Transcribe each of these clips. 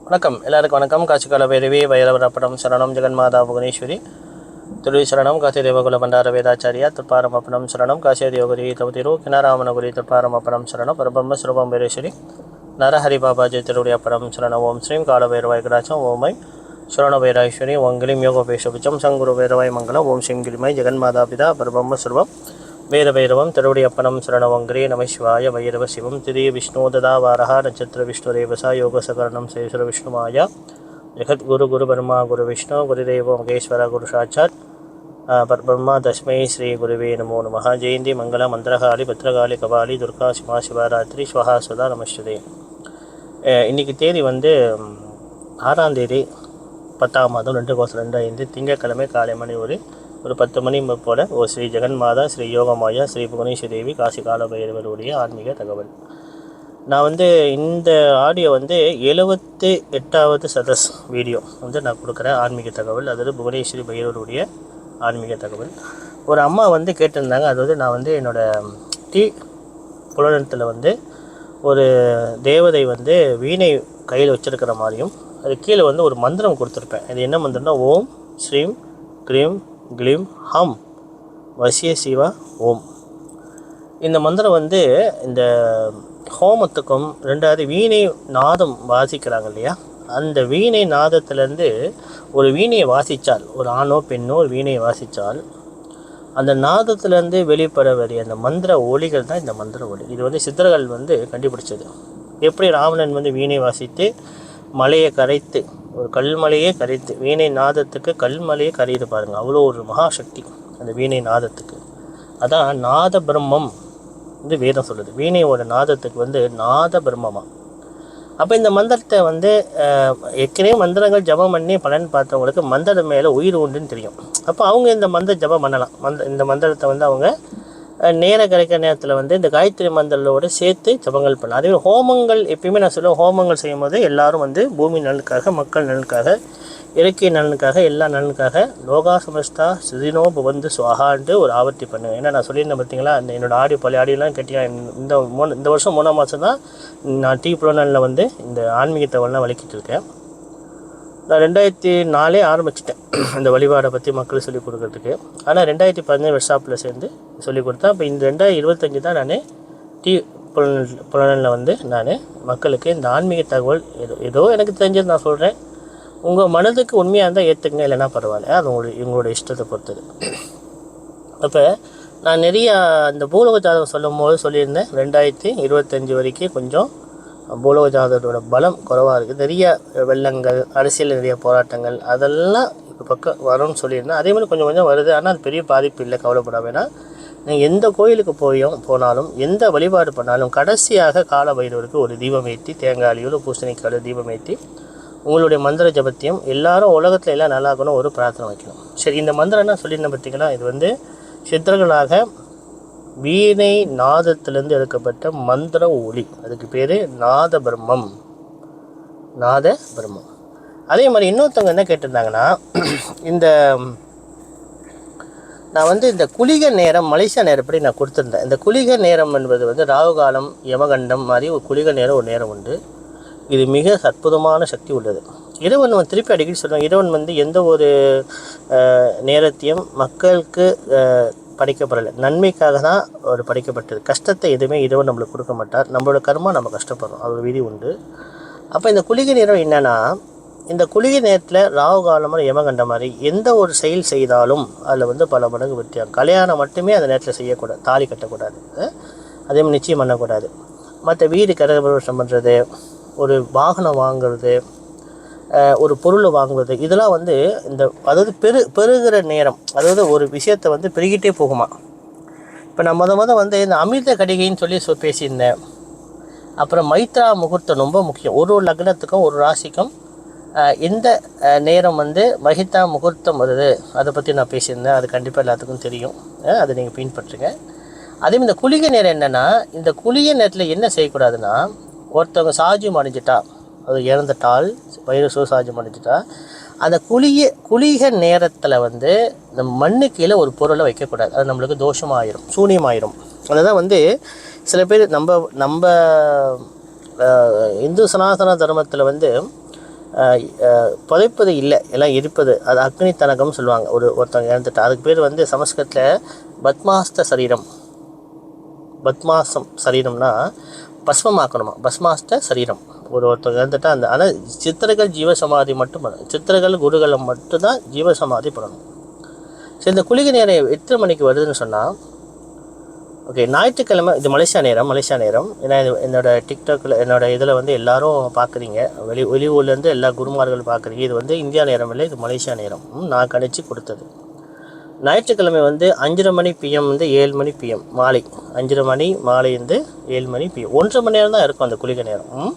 வணக்கம் எல்லாருக்கும் வணக்கம். காசிகால பைரவி வைரவரப்படம் சரணம் ஜெகன்மாதா புவனேஸ்வரி துருவி சரணம் காசி தேவகுல பண்டார வேதாச்சாரியா துர்பாரமப்படம் சரணம் காசியதி யோகரி தவதிரு கிணராமனகுரி துர்பாரமப்படம் சரணம் பரபம்ம சுரபம் பைரேஸ்வரி நரஹரி பாபாஜி திருடைய படம் சரணம். ஓம் ஸ்ரீம் கால பைரவாய் கடாச்சம் ஓமை சரண பைராஸ்வரி ஓம் கிளிம் யோகோபேஷபிச்சம் சங்குரு பைரவாய் மங்கலம் ஓம் ஸ்ரீம் கிளிமை ஜெகன்மாதா பிதா பரபம்ம சுரபம் வேதபைரவம் திருவடியப்பனம் சரணவங்கிரே நமசிவாய வைரவ சிவம் திரிய விஷ்ணு ததாவாரா நட்சத்திர விஷ்ணுரேவசா யோகசகரணம் சேஸ்வர விஷ்ணுமாயா ஜெகத் குரு குரு பிரம்மா குரு விஷ்ணு குருதேவோ மகேஸ்வர குரு சாட்சாத் பரபிரம்மா தஸ்மை ஸ்ரீ குருவே நமோ நமः. ஜெயந்தி மங்கள மந்திரகாளி பத்ரகாளி கபாலி துர்கா சிவா சிவராத்திரி ஸ்வஹா சுதா நமஸ்தே. இன்றைக்கி தேதி 6ஆம் தேதி 10ஆம் மாதம் 2025 திங்கட்கிழமை காலை மணி ஒரு 10 மணி போல ஸ்ரீ ஜெகன்மாதா ஸ்ரீ யோகமாயா ஸ்ரீ புவனேஸ்வரி தேவி காசி கால பைரவருடைய ஆன்மீக தகவல். நான் இந்த ஆடியோ 78வது சதஸ் வீடியோ நான் கொடுக்குறேன். ஆன்மீக தகவல், அதாவது புவனேஸ்வரி பைரவருடைய ஆன்மீக தகவல். ஒரு அம்மா கேட்டிருந்தாங்க. அதாவது நான் என்னோடய புலனத்தில் ஒரு தேவதை வீணை கையில் வச்சுருக்கிற மாதிரியும் அது கீழே ஒரு மந்திரம் கொடுத்துருப்பேன். அது என்ன மந்திரம்னா ஓம் ஸ்ரீம் க்ரீம் க்ளீம் ஹம் வசிய சிவா ஓம். இந்த மந்திரம் இந்த ஹோமத்துக்கும் ரெண்டாவது வீணை நாதம் வாசிக்கிறாங்க இல்லையா, அந்த வீணை நாதத்துலேருந்து ஒரு வீணையை வாசித்தால், ஒரு ஆணோ பெண்ணோ ஒரு வீணையை வாசித்தால் அந்த நாதத்துலேருந்து வெளிப்பட வரிய அந்த மந்திர ஒலிகள் தான் இந்த மந்திர ஒலி. இது சித்தர்கள் கண்டுபிடிச்சது. எப்படி ராவணன் வீணை வாசித்து மலையை கரைத்து, ஒரு கல்மலையே கரைத்து, வீணை நாதத்துக்கு கல்மலையே கரையுது பாருங்கள், அவ்வளோ ஒரு மகாசக்தி அந்த வீணை நாதத்துக்கு. அதான் நாத பிரம்மம் வேதம் சொல்லுது. வீணையோட நாதத்துக்கு நாத பிரம்மமாக. அப்போ இந்த மந்திரத்தை ஏற்கனவே மந்திரங்கள் ஜபம் பண்ணி பலன் பார்த்தவங்களுக்கு மந்திரம் மேலே உயிர் உண்டுன்னு தெரியும். அப்போ அவங்க இந்த மந்திர ஜபம் பண்ணலாம். இந்த மந்திரத்தை அவங்க நேரம் கிடைக்கிற நேரத்தில் இந்த காயத்ரி மந்திரத்தோடு சேர்த்து ஜபங்கள் பண்ணலாம். அதே ஹோமங்கள் எப்பயுமே நான் சொல்லுவேன், ஹோமங்கள் செய்யும் போது எல்லோரும் பூமி நலனுக்காக, மக்கள் நலனுக்காக, இலக்கிய நலனுக்காக, எல்லா நலனுக்காக லோகா சமஸ்தா சுதினோ புவந்து சுவாகான்ட்டு ஒரு ஆவர்த்தி பண்ணுவேன். ஏன்னா நான் சொல்லியிருந்தேன் பார்த்தீங்களா, என்னோடய ஆடியோ பழைய ஆடியோலாம் கேட்டீங்கன்னா இந்த வருஷம் 3ஆம் மாதம் தான் நான் புலனில் இந்த ஆன்மீக தகவல்லாம் வலிக்கிட்டு இருக்கேன். நான் 2004 ஆரம்பிச்சிட்டேன் இந்த வழிபாடை பற்றி மக்கள் சொல்லிக் கொடுக்குறதுக்கு. ஆனால் 2017 ஒர்க்ஷாப்பில் சேர்ந்து சொல்லிக் கொடுத்தேன். அப்போ இந்த 2025 தான் நான் புலனில் நான் மக்களுக்கு இந்த ஆன்மீக தகவல் ஏதோ எனக்கு தெரிஞ்சது நான் சொல்கிறேன். உங்கள் மனதுக்கு உண்மையாக இருந்தால் ஏற்றுக்குங்க, இல்லைன்னா பரவாயில்ல, அது உங்களோட இஷ்டத்தை பொறுத்தது. அப்போ நான் நிறையா இந்த பூலோக ஜாதகம் சொல்லும் போது சொல்லியிருந்தேன், 2025 வரைக்கும் கொஞ்சம் பூலோக ஜாதகத்தோட பலம் குறைவாக இருக்குது. நிறைய வெள்ளங்கள், அரசியல் நிறைய போராட்டங்கள், அதெல்லாம் இப்போ பக்கம் வரும்னு சொல்லியிருந்தேன். அதே மாதிரி கொஞ்சம் கொஞ்சம் வருது. ஆனால் அது பெரிய பாதிப்பு இல்லை, கவலைப்பட வேணாம். நீங்கள் எந்த கோயிலுக்கு போனாலும், எந்த வழிபாடு பண்ணாலும் கடைசியாக கால பைரவருக்கு ஒரு தீபம் ஏற்றி, தேங்காயிலோ பூசணிக்காயோ தீபம் ஏற்றி உங்களுடைய மந்திர ஜபத்தையும் எல்லாரும் உலகத்தில் எல்லாம் நல்லா இருக்கணும் ஒரு பிரார்த்தனை வைக்கணும். சரி, இந்த மந்திரம் என்ன சொல்லியிருந்தேன் பார்த்தீங்கன்னா, இது சித்தர்களாக வீணை நாதத்திலேருந்து எடுக்கப்பட்ட மந்திர ஒளி. அதுக்கு பேர் நாத பிரம்மம். நாத பிரம்மம். அதே மாதிரி இன்னொருத்தவங்க என்ன கேட்டிருந்தாங்கன்னா, நான் இந்த குளிகை நேரம் மலேசியா நேரப்படி நான் கொடுத்துருந்தேன். இந்த குளிகை நேரம் என்பது ராகு காலம், யமகண்டம் மாதிரி ஒரு குளிகை நேரம் ஒரு நேரம் உண்டு. இது மிக அற்புதமான சக்தி உள்ளது. இறைவன் திருப்பி அடிக்கடி சொல்லுவாங்க, இறைவன் எந்த ஒரு நேரத்தையும் மக்களுக்கு படைக்கப்படலை, நன்மைக்காக தான் அவர் படைக்கப்பட்டது. கஷ்டத்தை எதுவுமே இறைவன் நம்மளுக்கு கொடுக்க மாட்டார். நம்மளோட கர்மா நம்ம கஷ்டப்படுறோம், அது ஒரு விதி உண்டு. அப்போ இந்த குளிகை நேரம் என்னென்னா, இந்த குளிகை நேரத்தில் ராகு காலம் மாதிரி யமகண்ட மாதிரி எந்த ஒரு செயல் செய்தாலும் அதில் பல மடங்கு வெற்றியாகும். கல்யாணம் மட்டுமே அந்த நேரத்தில் செய்யக்கூடாது, தாலி கட்டக்கூடாது, அதே மாதிரி நிச்சயம் பண்ணக்கூடாது. மற்ற வீடு கரகபிரவேசம் பண்ணுறது, ஒரு வாகனம் வாங்குறது, ஒரு பொருளை வாங்குவது, இதெல்லாம் அதாவது பெருகிற நேரம். அதாவது ஒரு விஷயத்தை பெருகிட்டே போகுமா. இப்போ நான் இந்த அமிர்த கடிகைன்னு சொல்லி பேசியிருந்தேன். அப்புறம் மைத்ரா முகூர்த்தம் ரொம்ப முக்கியம். ஒரு லக்னத்துக்கும் ஒரு ராசிக்கும் எந்த நேரம் மகிதா முகூர்த்தம் வருது அதை பற்றி நான் பேசியிருந்தேன். அது கண்டிப்பாக எல்லாத்துக்கும் தெரியும், அதை நீங்கள் பின்பற்றுங்க. அதே இந்த குளிகை நேரம் என்னென்னா, இந்த குளிகை நேரத்தில் என்ன செய்யக்கூடாதுன்னா, ஒருத்தவங்க சாஜியம் அணிஞ்சிட்டா, அது இறந்துட்டால் வைரஸோ சாஜியம் அணிஞ்சிட்டா, அந்த குளிகை நேரத்தில் இந்த மண்ணு கீழே ஒரு பொருளை வைக்கக்கூடாது. அது நம்மளுக்கு தோஷமாயிரும், சூனியமாயிரும். அதுதான் சில பேர் நம்ம இந்து சனாதன தர்மத்தில் புதைப்பது இல்லை, எல்லாம் எரிப்பது. அது அக்னி தனகம்னு சொல்லுவாங்க. ஒருத்தவங்க இறந்துட்டு அதுக்கு பேர் வந்து சமஸ்கிருதத்தில் பத்மாஸ்த சரீரம். பத்மாசம் சரீரம்னா பஸ்மமாக்கணுமா, பஸ்மாஸ்த சரீரம். ஒருத்தவங்க இறந்துட்டா அந்த ஆனால் சித்தர்கள் ஜீவசமாதி மட்டும் பண்ணணும். சித்தர்கள் குருகளை மட்டும்தான் ஜீவசமாதி பண்ணணும். சரி, இந்த குளிகை நேரம் எத்தனை மணிக்கு வருதுன்னு சொன்னால், ஓகே, ஞாயிற்றுக்கிழமை, இது மலேசியா நேரம். ஏன்னா என்னோடய டிக்டாக்கில் என்னோடய இதில் வந்து எல்லோரும் பார்க்குறீங்க, வெளியூர்லேருந்து எல்லா குருமார்கள் பார்க்குறீங்க. இது வந்து இந்தியா நேரம் இல்லை, இது மலேசியா நேரம். நான் கணிச்சு கொடுத்தது. ஞாயிற்றுக்கிழமை வந்து 5:30 மணி பிஎம் வந்து 7 மணி பிஎம், மாலை 5:30 மணி மாலை வந்து 7 மணி பிஎம், 1.5 மணி நேரம் தான் இருக்கும் அந்த குளிகை நேரம்.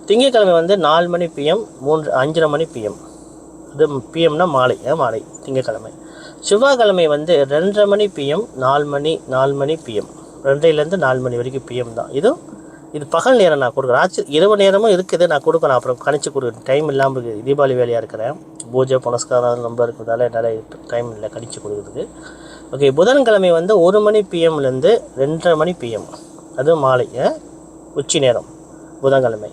திங்கட்கிழமை வந்து 4 மணி பிஎம், 5:30 மணி பிஎம். அது பிஎம்னா மாலை திங்கட்கிழமை. செவ்வாய்க்கிழமை வந்து 2:30 மணி பிஎம், 4 மணி பிஎம், 2லேருந்து 4 மணி வரைக்கும் பிஎம் தான். இது பகல் நேரம் நான் கொடுக்குறேன். இரவு நேரமும் இருக்குது, நான் கொடுக்குறேன். அப்புறம் கணிச்சு கொடுக்குறேன். டைம் இல்லாமல் இருக்குது, தீபாவளி வேலையாக இருக்கிறேன். பூஜை புனஸ்காரம் ரொம்ப இருக்கிறதால என்னால் டைம் இல்லை கணிச்சு கொடுக்குறதுக்கு. ஓகே, புதன்கிழமை வந்து 1 மணி பிஎம்லேருந்து 2:30 மணி பிஎம், அது மாலை உச்சி நேரம் புதன்கிழமை.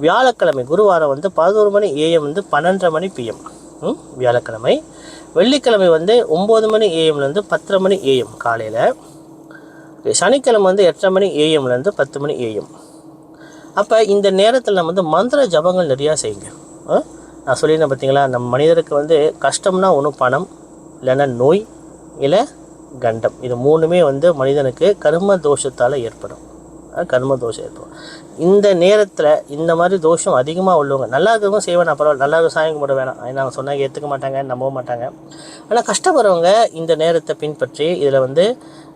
வியாழக்கிழமை குருவாரம் வந்து 11 மணி ஏஎம் வந்து 12:30 மணி பிஎம் வியாழக்கிழமை. வெள்ளிக்கிழமை வந்து 9 மணி ஏஎம்லேருந்து 10:30 மணி ஏஎம் காலையில். சனிக்கிழமை வந்து 8:30 மணி ஏஎம்லேருந்து 10 மணி ஏஎம். அப்போ இந்த நேரத்தில் நம்ம வந்து மந்திர ஜபங்கள் நிறையா செய்யுங்க. நான் சொல்லியிருந்தேன் பார்த்தீங்களா, நம்ம மனிதருக்கு வந்து கஷ்டம்னா ஒன்றும் பணம், இல்லைன்னா நோய், இல்லை கண்டம். இது மூணுமே வந்து மனிதனுக்கு கர்ம தோஷத்தால் ஏற்படும். கர்ம தோஷம் ஏற்படும். இந்த நேரத்தில் இந்த மாதிரி தோஷம் அதிகமாக உள்ளவங்க, நல்லா இருக்கிறவங்க செய்வேன், அப்புறம் நல்லா சாயம் கும்பிட வேணாம், நாங்கள் சொன்னாங்க ஏற்றுக்க மாட்டாங்க, நம்ப மாட்டாங்க. ஆனால் கஷ்டப்படுறவங்க இந்த நேரத்தை பின்பற்றி இதில் வந்து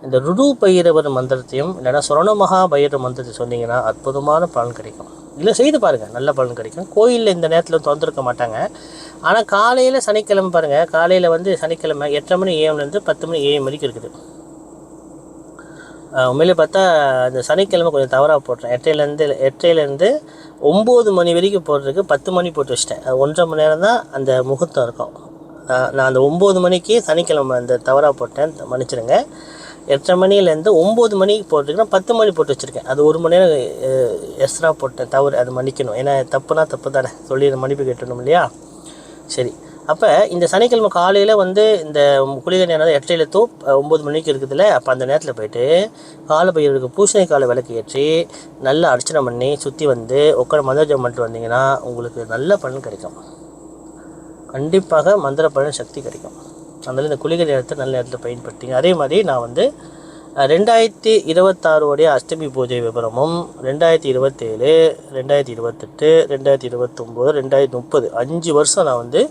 இந்த ருடு பைரவர் மந்திரத்தையும் இல்லைன்னா சுரண மகா பைரவர் மந்திரத்தை சொன்னீங்கன்னா அற்புதமான பலன் கிடைக்கும். இல்லை செய்து பாருங்கள், நல்ல பலன் கிடைக்கும். கோயிலில் இந்த நேரத்தில் திறந்துருக்க மாட்டாங்க. ஆனால் காலையில் சனிக்கிழமை பாருங்கள், காலையில் வந்து சனிக்கிழமை 8:30 மணி ஏஎம்லேருந்து 10 மணி ஏஎம் வரைக்கும் இருக்குது. உண்மையிலே பார்த்தா இந்த சனிக்கிழமை கொஞ்சம் தவறாக போட்டேன். 8:00லேருந்து 9 மணி வரைக்கும் போடுறதுக்கு 10 மணி போட்டு வச்சிட்டேன். அது 1.5 மணி நேரம் தான் அந்த முகூர்த்தம் இருக்கும். நான் அந்த 9 மணிக்கு சனிக்கிழமை அந்த தவறாக போட்டேன், மன்னிச்சிடுங்க. 8:30 மணிலேருந்து 9 மணிக்கு போட்டுருக்குன்னா 10 மணி போட்டு வச்சுருக்கேன். அது 1 மணி நேரம் எக்ஸ்ட்ரா போட்டேன், தவறு, அது மன்னிக்கணும். ஏன்னா தப்புனா தப்பு தானே, சொல்லி மன்னிப்பு கேட்டணும் இல்லையா. சரி, அப்போ இந்த சனிக்கிழமை காலையில் வந்து இந்த குளிகை நேரம் 8:00 to 9 மணிக்கு இருக்குதுல்ல, அப்போ அந்த நேரத்தில் போய்ட்டு காலை பைரவருக்கு பூசணி காலை விளக்கு ஏற்றி நல்லா அர்ச்சனை பண்ணி சுற்றி வந்து உட்கார மந்திரம் பண்ணிட்டு வந்தீங்கன்னா உங்களுக்கு நல்ல பலன் கிடைக்கும். கண்டிப்பாக மந்திர பலன் சக்தி கிடைக்கும். அதனால் இந்த குளிகை நேரத்தை நல்ல நேரத்தில் பயன்படுத்திங்க. அதே மாதிரி நான் வந்து 2026 அஷ்டமி பூஜை விவரமும் 2027, 2028, 2029, 2030 5 வருஷம் நான் வந்து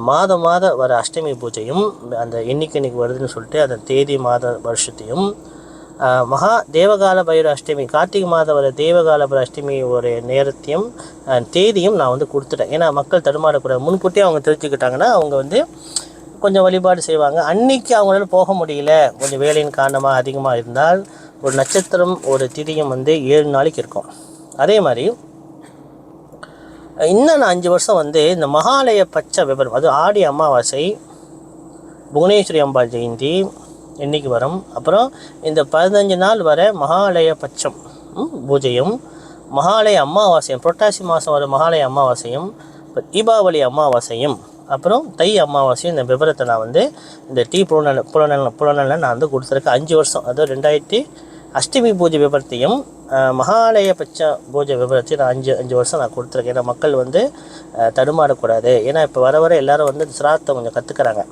மாதம் வர அஷ்டமி பூஜையும் அந்த எண்ணிக்கை வருதுன்னு சொல்லிட்டு அந்த தேதி மாத வருஷத்தையும் மகா தேவகால பைரவ அஷ்டமி கார்த்திகை மாதம் வர தேவகால பைரவ அஷ்டமி ஒரு நேரத்தையும் தேதியும் நான் வந்து கொடுத்துட்டேன். ஏன்னா மக்கள் தடுமாறக்கூடாது, முன்கூட்டியே அவங்க தெரிஞ்சுக்கிட்டாங்கன்னா அவங்க வந்து கொஞ்சம் வழிபாடு செய்வாங்க. அன்றைக்கி அவங்களால போக முடியல, கொஞ்சம் வேலையின் காரணமாக அதிகமாக இருந்தால் ஒரு நட்சத்திரம் ஒரு திதியும் வந்து 7 நாளைக்கு இருக்கும். அதே மாதிரி இன்னும் 5 வருஷம் வந்து இந்த மகாலய பட்ச விபரம், அது ஆடி அமாவாசை, புவனேஸ்வரி அம்பாள் ஜெயந்தி இன்னைக்கு வரும். அப்புறம் இந்த 15 நாள் வர மகாலய பட்சம் பூஜையும், மகாலய அமாவாசையும், புரட்டாசி மாதம் வர மகாலய அமாவாசையும், தீபாவளி அமாவாசையும், அப்புறம் தை அமாவாசையும் இந்த விவரத்தை நான் வந்து இந்த புலனில் நான் வந்து கொடுத்துருக்கேன். 5 வருஷம், அதாவது அஷ்டமி பூஜை விவரத்தையும் மகாலய பட்ச பூஜை விவரத்தையும் நான் 5 வருஷம் நான் கொடுத்துருக்கேன். ஏன்னா மக்கள் வந்து தடுமாறக்கூடாது. ஏன்னா இப்போ வர எல்லோரும் வந்து சிராத்தம் கொஞ்சம் கற்றுக்கிறாங்க.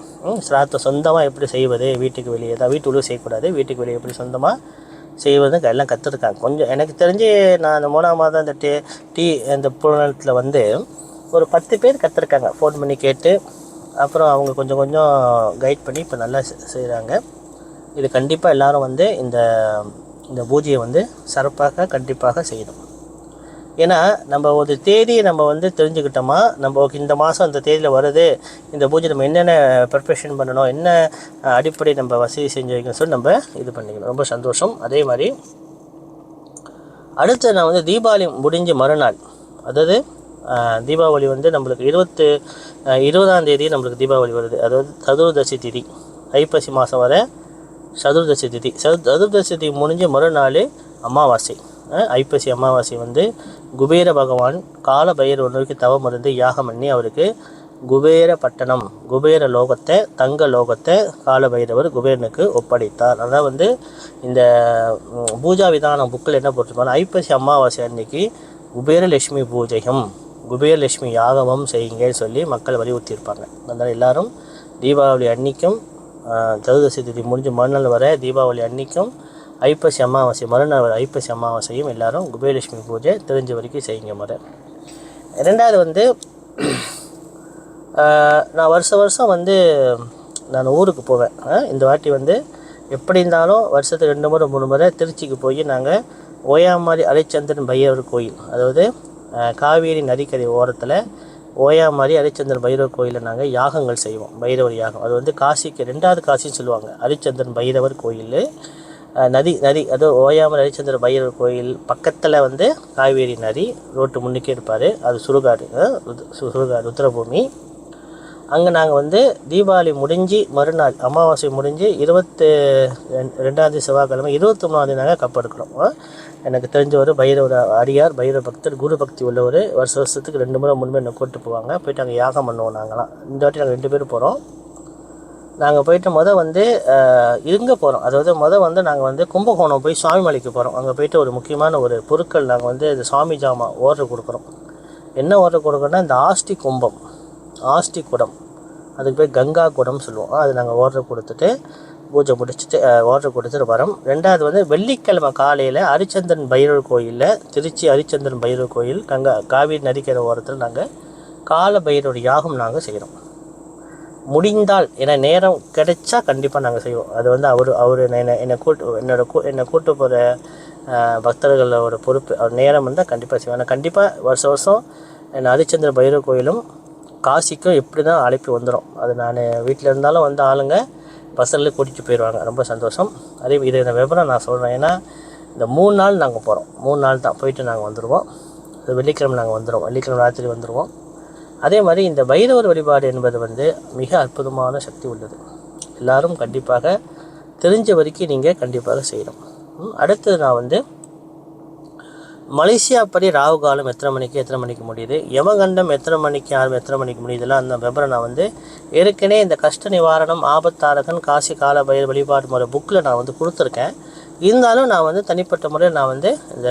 சிராத்தம் சொந்தமாக எப்படி செய்வது, வீட்டுக்கு வெளியே தான், வீட்டுக்குள்ளே செய்யக்கூடாது, வீட்டுக்கு வெளியே எப்படி சொந்தமாக செய்வதுன்னு எல்லாம் கற்றுருக்காங்க. கொஞ்சம் எனக்கு தெரிஞ்சு நான் அந்த 3ஆம் மாதம் இந்த புலனத்தில் வந்து ஒரு 10 பேர் கற்றுருக்காங்க. ஃபோன் பண்ணி கேட்டு அப்புறம் அவங்க கொஞ்சம் கைட் பண்ணி இப்போ நல்லா செய்கிறாங்க. இது கண்டிப்பாக எல்லோரும் வந்து இந்த பூஜையை வந்து சிறப்பாக கண்டிப்பாக செய்யணும். ஏன்னா நம்ம ஒரு தேதியை நம்ம வந்து தெரிஞ்சுக்கிட்டோமா, நம்ம இந்த மாதம் இந்த தேதியில் வருது, இந்த பூஜை நம்ம என்னென்ன ப்ரிப்ரேஷன் பண்ணணும், என்ன அடிப்படை நம்ம வசதி செஞ்சு வைக்கணும்னு சொல்லி நம்ம இது பண்ணிக்கணும். ரொம்ப சந்தோஷம். அதே மாதிரி அடுத்து நான் வந்து தீபாவளி முடிஞ்ச மறுநாள், அதாவது தீபாவளி வந்து நம்மளுக்கு 20ஆம் தேதி நம்மளுக்கு தீபாவளி வருது. அதாவது சதுர்தசி திதி, ஐப்பசி மாதம் வர சதுர்தசி திதி. சதுர்தசி திதி முடிஞ்ச மறுநாள் அமாவாசை. ஐப்பசி அமாவாசை வந்து குபேர பகவான் கால பைரவருக்கு தவம் இருந்து யாகம் பண்ணி அவருக்கு குபேர பட்டணம், குபேர லோகத்தை, தங்க லோகத்தை கால பைரவர் குபேரனுக்கு ஒப்படைத்தார். அதான் வந்து இந்த பூஜா விதானம் புக்கில் என்ன போட்டிருப்பாங்க, ஐப்பசி அமாவாசை அன்னைக்கு குபேரலட்சுமி பூஜையும் குபேரலட்சுமி யாகமும் செய்யுங்கன்னு சொல்லி மக்கள் வலியுறுத்தியிருப்பாங்க. அதனால் எல்லாரும் தீபாவளி அன்னைக்கும் சதுர்தசி திதி முடிஞ்சு மறுநாள் வர தீபாவளி அன்னைக்கும் ஐப்பசி அமாவாசை மறுநாள் வர ஐப்பசி அமாவாசையும் எல்லாரும் குபேரலட்சுமி பூஜை தெரிஞ்ச வரைக்கும் செய்யுங்க முறை. ரெண்டாவது வந்து நான் வருஷம் வந்து நான் ஊருக்கு போவேன். இந்த வாட்டி வந்து எப்படி இருந்தாலும் வருஷத்துக்கு 2 முறை 3 முறை திருச்சிக்கு போய் நாங்கள் ஓயாமாரி அரிச்சந்திரன் பைரவர் கோயில், அதாவது காவேரி நதிக்கரை ஓரத்தில் ஓயாமாரி அரிச்சந்திரன் பைரவர் கோயிலில் நாங்கள் யாகங்கள் செய்வோம். பைரவர் யாகம் அது வந்து காசிக்கு 2வது காசின்னு சொல்லுவாங்க. அரிச்சந்திரன் பைரவர் கோயில் நதி அது ஓயாமல் ஹரிச்சந்திர பைரவர் கோயில் பக்கத்தில் வந்து காவேரி நதி ரோட்டு முன்னுக்கே இருப்பார். அது சுடுகாடு ருத்ரபூமி. அங்கே நாங்கள் வந்து தீபாவளி முடிஞ்சு மறுநாள் அமாவாசை முடிஞ்சு 22ஆம் செவ்வாய்க்கிழமை 23ஆம் நாங்கள் கப்பெடுக்கிறோம். எனக்கு தெரிஞ்ச ஒரு பைரவர் அடியார் பைரவ பக்தர் குரு பக்தி உள்ளவர் வருஷத்துக்கு 2 முறை 3 முறை என்னை கூப்பிட்டு போவாங்க. போயிட்டு அங்கே யாகம் பண்ணுவோம். நாங்களாம் இந்த வாட்டி நாங்கள் 2 பேரும் போகிறோம். நாங்கள் போயிட்டு வந்து இங்கே போகிறோம். அதாவது வந்து நாங்கள் வந்து கும்பகோணம் போய் சுவாமி மலைக்கு போகிறோம். அங்கே போய்ட்டு ஒரு முக்கியமான ஒரு பொருட்கள் நாங்கள் வந்து இந்த சாமி ஜாமா ஆர்டர் கொடுக்குறோம். என்ன ஆர்டர் கொடுக்குறோன்னா இந்த ஆஸ்தி கும்பம், ஆஸ்தி குடம், அதுக்கு போய் கங்கா குடம்னு சொல்லுவோம். அது நாங்கள் ஆர்டர் கொடுத்துட்டு பூஜை முடிச்சுட்டு ஆர்டர் கொடுத்துட்டு வரோம். ரெண்டாவது வந்து வெள்ளிக்கிழமை காலையில் ஹரிச்சந்திரன் பைரவர் கோயிலில், திருச்சி ஹரிச்சந்திரன் பைரவர் கோயில் காவேரி நதிக்கரை ஓரத்தில் நாங்கள் கால பைரவர் யாகம் நாங்கள் செய்கிறோம். முடிந்தால் ஏன்னா நேரம் கிடைச்சா கண்டிப்பாக நாங்கள் செய்வோம். அது வந்து அவர் என்னை கூட்டு போகிற பக்தர்களோட பொறுப்பு. அவர் நேரம் இருந்தால் கண்டிப்பாக செய்வோம். ஆனால் கண்டிப்பாக வருஷம் என்னை ஹரிச்சந்திர பைரவ கோயிலும் காசிக்கும் எப்படி தான் அழைப்பு வந்துடும். அது நான் வீட்டில் இருந்தாலும் வந்து ஆளுங்க பஸ்ஸில் கூட்டிகிட்டு போயிடுவாங்க. ரொம்ப சந்தோஷம். அதே இதை இந்த விவரம் நான் சொல்கிறேன். ஏன்னா இந்த 3 நாள் நாங்கள் போகிறோம். 3 நாள் தான் போயிட்டு நாங்கள் வந்துடுவோம். அது வெள்ளிக்கிழமை நாங்கள் வந்துடுவோம். வெள்ளிக்கிழமை ராத்திரி வந்துடுவோம். அதே மாதிரி இந்த பைரவர் வழிபாடு என்பது வந்து மிக அற்புதமான சக்தி உள்ளது. எல்லாரும் கண்டிப்பாக தெரிஞ்ச வரைக்கும் நீங்கள் கண்டிப்பாக செய்யணும். அடுத்தது நான் வந்து மலேசியா படி ராகு காலம் எத்தனை மணிக்கு முடியுது, யமகண்டம் எத்தனை மணிக்கு முடியுதுலாம் அந்த விவரம் நான் வந்து ஏற்கனவே இந்த கஷ்ட நிவாரணம் ஆபத்தாரகன் காசி கால பைரவர் வழிபாடு முறை புக்கில் நான் வந்து கொடுத்துருக்கேன். இருந்தாலும் நான் வந்து தனிப்பட்ட முறையில் நான் வந்து இந்த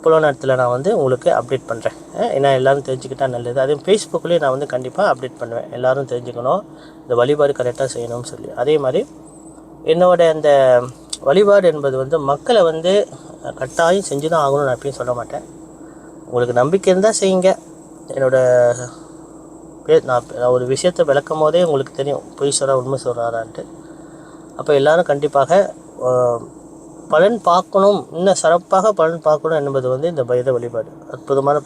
புலனத்தில் நான் வந்து உங்களுக்கு அப்டேட் பண்ணுறேன். ஏன்னா எல்லோரும் தெரிஞ்சுக்கிட்டால் நல்லது. அதே ஃபேஸ்புக்லேயும் நான் வந்து கண்டிப்பாக அப்டேட் பண்ணுவேன். எல்லோரும் தெரிஞ்சுக்கணும் இந்த வழிபாடு கரெக்டாக செய்யணும்னு சொல்லி. அதே மாதிரி என்னோடய அந்த வழிபாடு என்பது வந்து மக்களை வந்து கட்டாயம் செஞ்சு தான் ஆகணும்னு நான் எப்பயும் சொல்ல மாட்டேன். உங்களுக்கு நம்பிக்கை இருந்தால் செய்யுங்க. நான் ஒரு விஷயத்தை விளக்கும் போதே உங்களுக்கு தெரியும் பொய் சொல்கிறா உண்மை சொல்கிறாரான்ட்டு. அப்போ எல்லோரும் கண்டிப்பாக பலன் பார்க்கணும், இன்னும் சிறப்பாக பலன் பார்க்கணும் என்பது வந்து இந்த பைரவ வழிபாடு அற்புதமான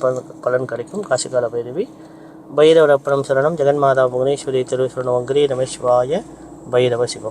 பலன் கிடைக்கும். காசிகால பைரவி பைரவ ரப்பணம் சரணம் ஜெகன்மாதா புவனேஸ்வரி திருசரணம் வங்கிரி ரமேஸ்வாய பைரவ சிவம்.